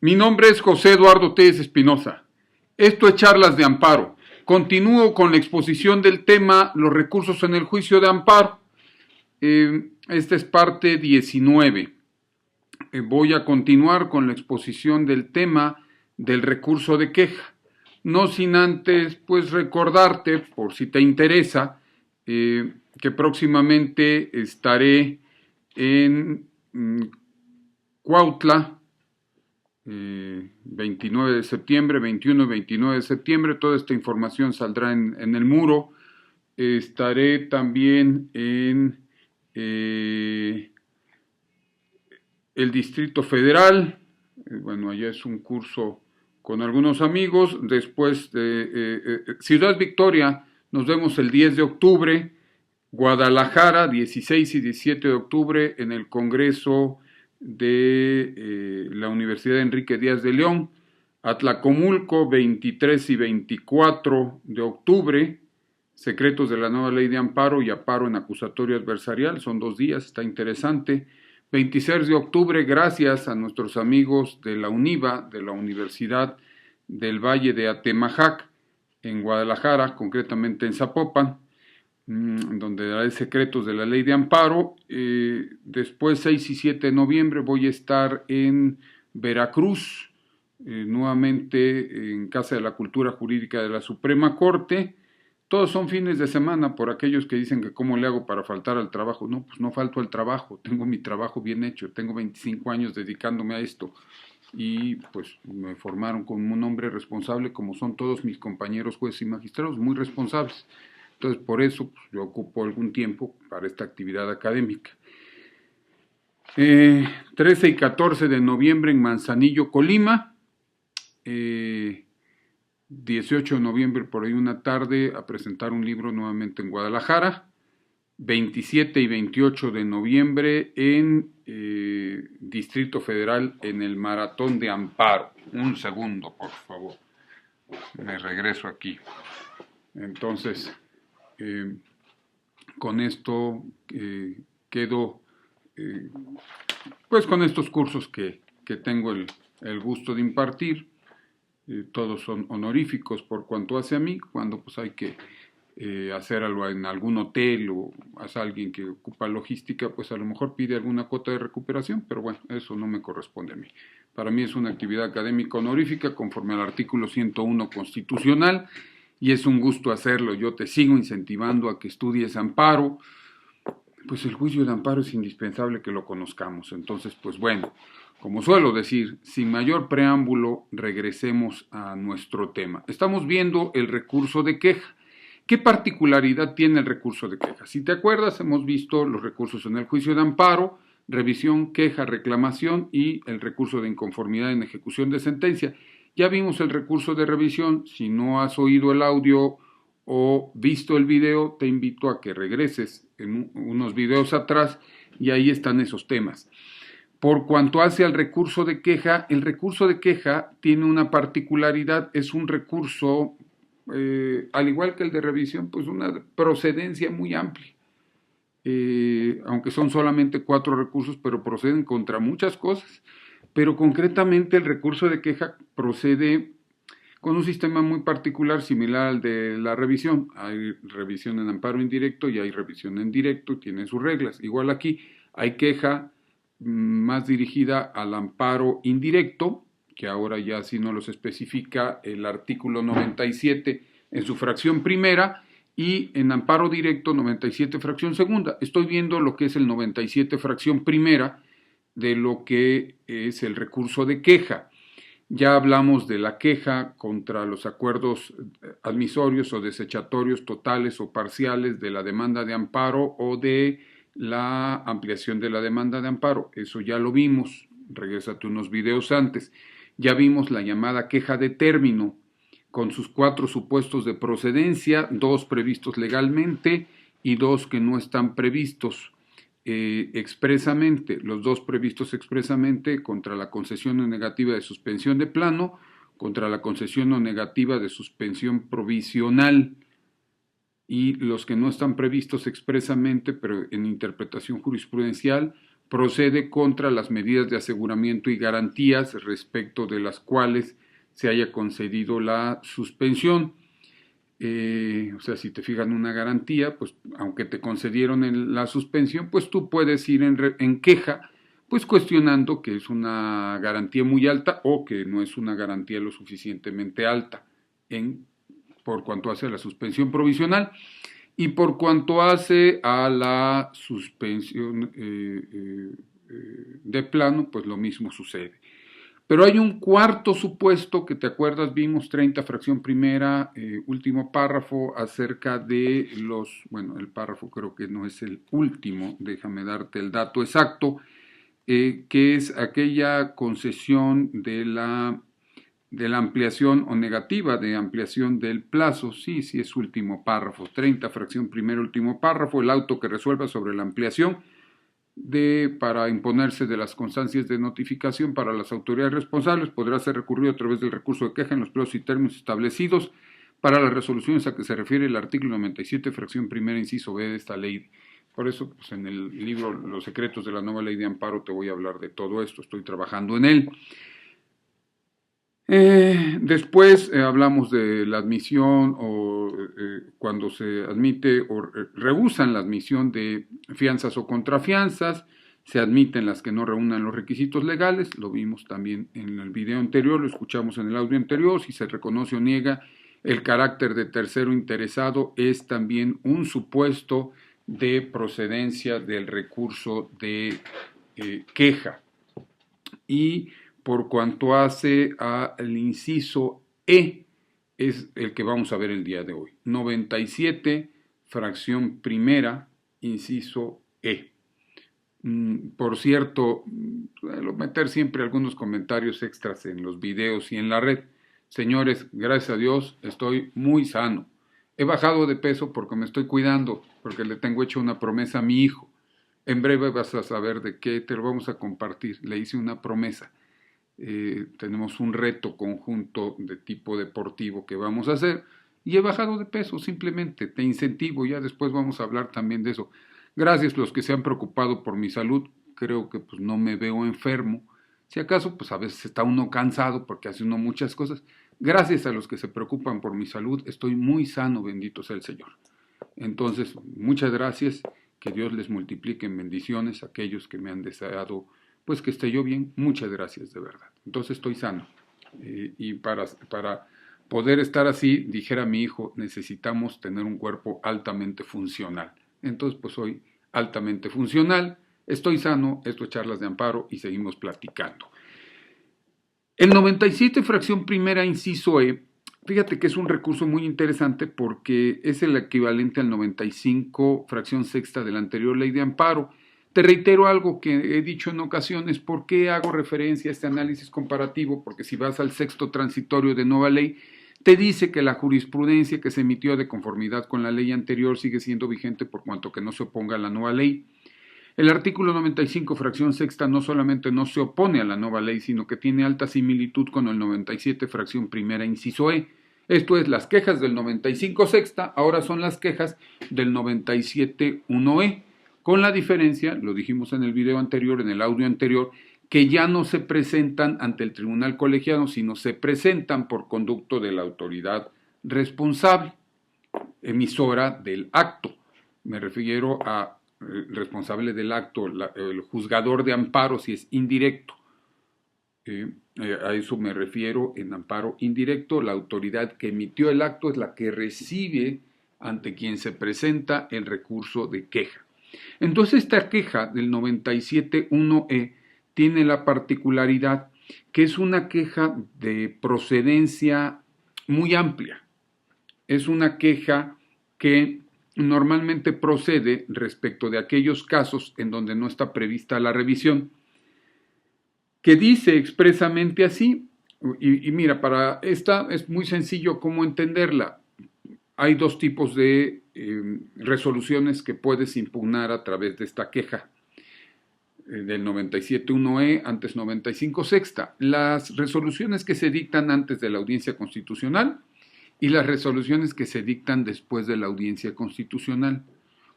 Mi nombre es José Eduardo Telles Espinosa. Esto es Charlas de Amparo. Continúo con la exposición del tema Los recursos en el juicio de amparo. Esta es parte 19. Voy a continuar con la exposición del tema del recurso de queja. No sin antes, pues, recordarte, por si te interesa, que próximamente estaré en Cuautla, 29 de septiembre, 21 y 29 de septiembre. Toda esta información saldrá en el muro. Estaré también en el Distrito Federal. Bueno, allá es un curso con algunos amigos. Después de Ciudad Victoria, nos vemos el 10 de octubre. Guadalajara, 16 y 17 de octubre, en el Congreso de la Universidad Enrique Díaz de León. Atlacomulco, 23 y 24 de octubre, secretos de la nueva ley de amparo y amparo en acusatorio adversarial. Son 2 días, está interesante. 26 de octubre, gracias a nuestros amigos de la UNIVA, de la Universidad del Valle de Atemajac, en Guadalajara, concretamente en Zapopan, donde daré secretos de la ley de amparo. Después, 6 y 7 de noviembre, voy a estar en Veracruz, nuevamente en Casa de la Cultura Jurídica de la Suprema Corte. Todos son fines de semana, por aquellos que dicen que cómo le hago para faltar al trabajo. No, pues no falto al trabajo, tengo mi trabajo bien hecho, tengo 25 años dedicándome a esto y pues me formaron como un hombre responsable, como son todos mis compañeros jueces y magistrados, muy responsables. Entonces, por eso pues, yo ocupo algún tiempo para esta actividad académica. 13 y 14 de noviembre en Manzanillo, Colima. 18 de noviembre, por ahí una tarde, a presentar un libro nuevamente en Guadalajara. 27 y 28 de noviembre en Distrito Federal, en el Maratón de Amparo. Un segundo, por favor. Me regreso aquí. Entonces, con esto quedo, pues con estos cursos que tengo el gusto de impartir. Todos son honoríficos por cuanto hace a mí, cuando pues hay que hacerlo en algún hotel o a alguien que ocupa logística, pues a lo mejor pide alguna cuota de recuperación, pero bueno, eso no me corresponde a mí. Para mí es una actividad académica honorífica conforme al artículo 101 constitucional y es un gusto hacerlo. Yo te sigo incentivando a que estudies amparo, pues el juicio de amparo es indispensable que lo conozcamos. Entonces, pues bueno, como suelo decir, sin mayor preámbulo, regresemos a nuestro tema. Estamos viendo el recurso de queja. ¿Qué particularidad tiene el recurso de queja? Si te acuerdas, hemos visto los recursos en el juicio de amparo, revisión, queja, reclamación y el recurso de inconformidad en ejecución de sentencia. Ya vimos el recurso de revisión. Si no has oído el audio o visto el video, te invito a que regreses en unos videos atrás y ahí están esos temas. Por cuanto hace al recurso de queja, el recurso de queja tiene una particularidad, es un recurso, al igual que el de revisión, pues una procedencia muy amplia. Aunque son solamente 4 recursos, pero proceden contra muchas cosas. Pero concretamente el recurso de queja procede con un sistema muy particular, similar al de la revisión. Hay revisión en amparo indirecto y hay revisión en directo, tiene sus reglas. Igual aquí hay queja más dirigida al amparo indirecto, que ahora ya sí no los especifica el artículo 97 en su fracción primera, y en amparo directo 97 fracción segunda. Estoy viendo lo que es el 97 fracción primera de lo que es el recurso de queja. Ya hablamos de la queja contra los acuerdos admisorios o desechatorios totales o parciales de la demanda de amparo o de la ampliación de la demanda de amparo. Eso ya lo vimos, regrésate unos videos antes. Ya vimos la llamada queja de término, con sus 4 supuestos de procedencia, 2 previstos legalmente y 2 que no están previstos expresamente. Los 2 previstos expresamente contra la concesión o negativa de suspensión de plano, contra la concesión o negativa de suspensión provisional, y los que no están previstos expresamente, pero en interpretación jurisprudencial, procede contra las medidas de aseguramiento y garantías respecto de las cuales se haya concedido la suspensión. O sea, si te fijan una garantía, pues aunque te concedieron la suspensión, pues tú puedes ir en queja, pues cuestionando que es una garantía muy alta o que no es una garantía lo suficientemente alta por cuanto hace a la suspensión provisional y por cuanto hace a la suspensión de plano, pues lo mismo sucede. Pero hay un cuarto supuesto que te acuerdas, vimos 30 fracción primera, último párrafo acerca de bueno, el párrafo creo que no es el último, déjame darte el dato exacto, que es aquella concesión de la ampliación o negativa de ampliación del plazo, sí es último párrafo, 30 fracción primera, último párrafo, el auto que resuelva sobre la ampliación para imponerse de las constancias de notificación para las autoridades responsables podrá ser recurrido a través del recurso de queja en los plazos y términos establecidos para las resoluciones a que se refiere el artículo 97, fracción primera, inciso B de esta ley. Por eso, pues, en el libro Los secretos de la nueva ley de amparo te voy a hablar de todo esto, estoy trabajando en él. Después hablamos de la admisión o cuando se admite o rehusan la admisión de fianzas o contrafianzas, se admiten las que no reúnan los requisitos legales, lo vimos también en el video anterior, lo escuchamos en el audio anterior, si se reconoce o niega el carácter de tercero interesado es también un supuesto de procedencia del recurso de queja. Y por cuanto hace al inciso E, es el que vamos a ver el día de hoy. 97, fracción primera, inciso E. Por cierto, meter siempre algunos comentarios extras en los videos y en la red. Señores, gracias a Dios, estoy muy sano. He bajado de peso porque me estoy cuidando, porque le tengo hecho una promesa a mi hijo. En breve vas a saber de qué, te lo vamos a compartir. Le hice una promesa. Tenemos un reto conjunto de tipo deportivo que vamos a hacer y he bajado de peso, simplemente te incentivo, ya después vamos a hablar también de eso. Gracias a los que se han preocupado por mi salud, creo que pues no me veo enfermo, si acaso pues a veces está uno cansado porque hace uno muchas cosas. Gracias a los que se preocupan por mi salud, estoy muy sano, bendito sea el Señor. Entonces, muchas gracias, que Dios les multiplique en bendiciones a aquellos que me han deseado pues que esté yo bien, muchas gracias de verdad. Entonces estoy sano. Y para poder estar así, dijera mi hijo, necesitamos tener un cuerpo altamente funcional. Entonces pues soy altamente funcional, estoy sano, esto es charlas de amparo y seguimos platicando. El 97, fracción primera, inciso E, fíjate que es un recurso muy interesante porque es el equivalente al 95, fracción sexta de la anterior ley de amparo. Te reitero algo que he dicho en ocasiones, ¿por qué hago referencia a este análisis comparativo? Porque si vas al sexto transitorio de nueva ley, te dice que la jurisprudencia que se emitió de conformidad con la ley anterior sigue siendo vigente por cuanto que no se oponga a la nueva ley. El artículo 95, fracción sexta, no solamente no se opone a la nueva ley, sino que tiene alta similitud con el 97, fracción primera, inciso E. Esto es, las quejas del 95 sexta ahora son las quejas del 97 1E. Con la diferencia, lo dijimos en el video anterior, en el audio anterior, que ya no se presentan ante el tribunal colegiado, sino se presentan por conducto de la autoridad responsable, emisora del acto. Me refiero a responsable del acto, el juzgador de amparo si es indirecto. A eso me refiero en amparo indirecto. La autoridad que emitió el acto es la que recibe ante quien se presenta el recurso de queja. Entonces esta queja del 97.1e tiene la particularidad que es una queja de procedencia muy amplia. Es una queja que normalmente procede respecto de aquellos casos en donde no está prevista la revisión, que dice expresamente así, y mira, para esta es muy sencillo cómo entenderla. Hay dos tipos de resoluciones que puedes impugnar a través de esta queja del 97.1e, antes 95 sexta. Las resoluciones que se dictan antes de la audiencia constitucional y las resoluciones que se dictan después de la audiencia constitucional.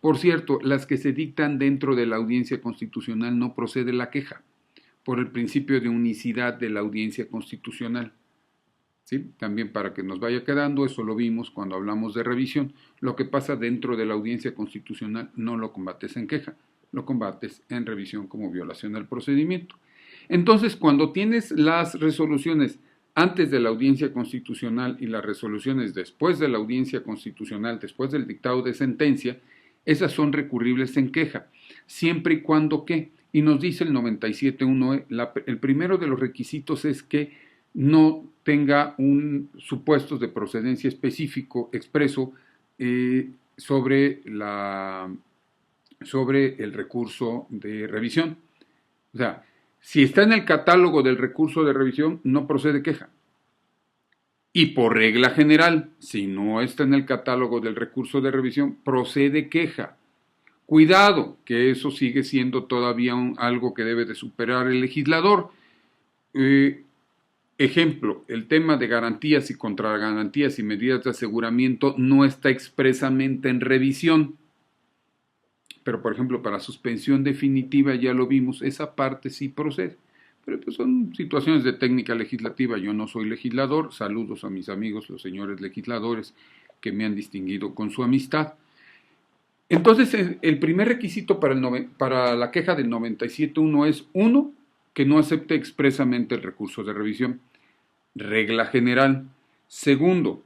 Por cierto, las que se dictan dentro de la audiencia constitucional no procede la queja, por el principio de unicidad de la audiencia constitucional. ¿Sí? También para que nos vaya quedando, eso lo vimos cuando hablamos de revisión. Lo que pasa dentro de la audiencia constitucional no lo combates en queja, lo combates en revisión como violación al procedimiento. Entonces, cuando tienes las resoluciones antes de la audiencia constitucional y las resoluciones después de la audiencia constitucional, después del dictado de sentencia, esas son recurribles en queja, siempre y cuando que, y nos dice el 97.1e, el primero de los requisitos es que no tenga un supuesto de procedencia específico expreso sobre el recurso de revisión. O sea, si está en el catálogo del recurso de revisión, no procede queja. Y por regla general, si no está en el catálogo del recurso de revisión, procede queja. Cuidado, que eso sigue siendo todavía algo que debe de superar el legislador. Ejemplo, el tema de garantías y contragarantías y medidas de aseguramiento no está expresamente en revisión. Pero, por ejemplo, para suspensión definitiva, ya lo vimos, esa parte sí procede. Pero pues son situaciones de técnica legislativa. Yo no soy legislador. Saludos a mis amigos, los señores legisladores, que me han distinguido con su amistad. Entonces, el primer requisito para la queja del 97.1 es, 1, que no acepte expresamente el recurso de revisión. Regla general. Segundo,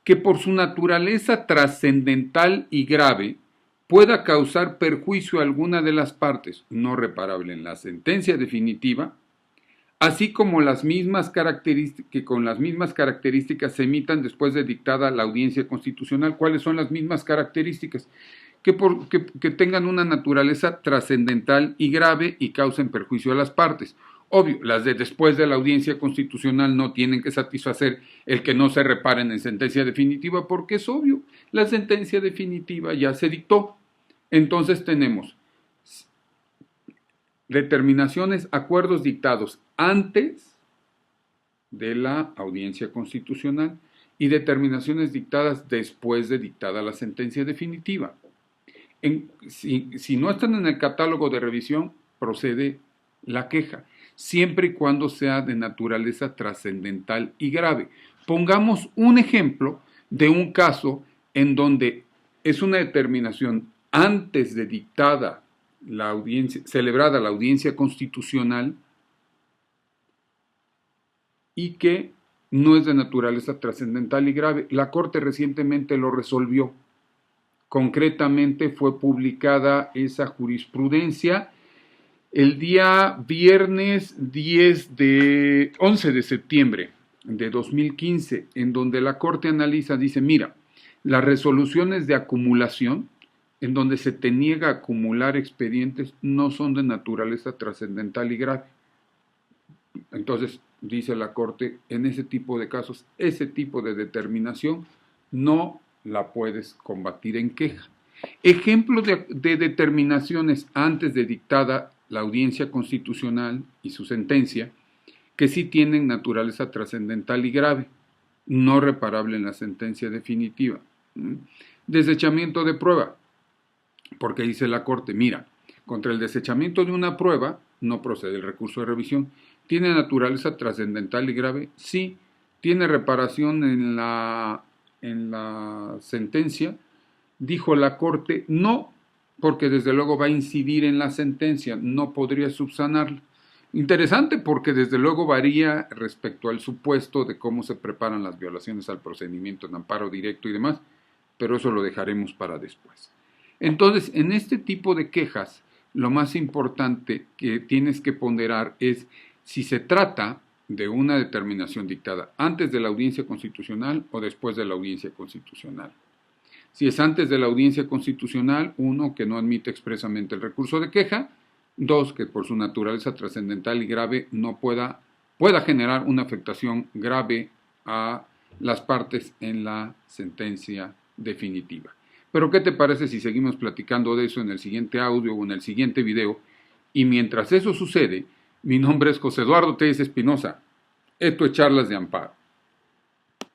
que por su naturaleza trascendental y grave pueda causar perjuicio a alguna de las partes, no reparable en la sentencia definitiva, así como con las mismas características se emitan después de dictada la audiencia constitucional. ¿Cuáles son las mismas características? Que tengan una naturaleza trascendental y grave y causen perjuicio a las partes. Obvio, las de después de la audiencia constitucional no tienen que satisfacer el que no se reparen en sentencia definitiva, porque es obvio, la sentencia definitiva ya se dictó. Entonces tenemos determinaciones, acuerdos dictados antes de la audiencia constitucional y determinaciones dictadas después de dictada la sentencia definitiva. Si no están en el catálogo de revisión, procede la queja, siempre y cuando sea de naturaleza trascendental y grave. Pongamos un ejemplo de un caso en donde es una determinación antes de dictada la audiencia, celebrada la audiencia constitucional, y que no es de naturaleza trascendental y grave. La Corte recientemente lo resolvió. Concretamente fue publicada esa jurisprudencia el día viernes 11 de septiembre de 2015, en donde la Corte analiza, dice, mira, las resoluciones de acumulación, en donde se te niega a acumular expedientes, no son de naturaleza trascendental y grave. Entonces, dice la Corte, en ese tipo de casos, ese tipo de determinación no la puedes combatir en queja. Ejemplos de determinaciones antes de dictada la audiencia constitucional y su sentencia, que sí tienen naturaleza trascendental y grave, no reparable en la sentencia definitiva. Desechamiento de prueba, porque dice la Corte, mira, contra el desechamiento de una prueba no procede el recurso de revisión. ¿Tiene naturaleza trascendental y grave? Sí. ¿Tiene reparación en la sentencia? Dijo la Corte, no, porque desde luego va a incidir en la sentencia, no podría subsanarla. Interesante, porque desde luego varía respecto al supuesto de cómo se preparan las violaciones al procedimiento en amparo directo y demás, pero eso lo dejaremos para después. Entonces, en este tipo de quejas, lo más importante que tienes que ponderar es si se trata de una determinación dictada antes de la audiencia constitucional o después de la audiencia constitucional. Si es antes de la audiencia constitucional, 1, que no admite expresamente el recurso de queja; 2, que por su naturaleza trascendental y grave no pueda generar una afectación grave a las partes en la sentencia definitiva. Pero ¿qué te parece si seguimos platicando de eso en el siguiente audio o en el siguiente video? Y mientras eso sucede, mi nombre es José Eduardo Telles Espinosa. Esto es Charlas de Amparo.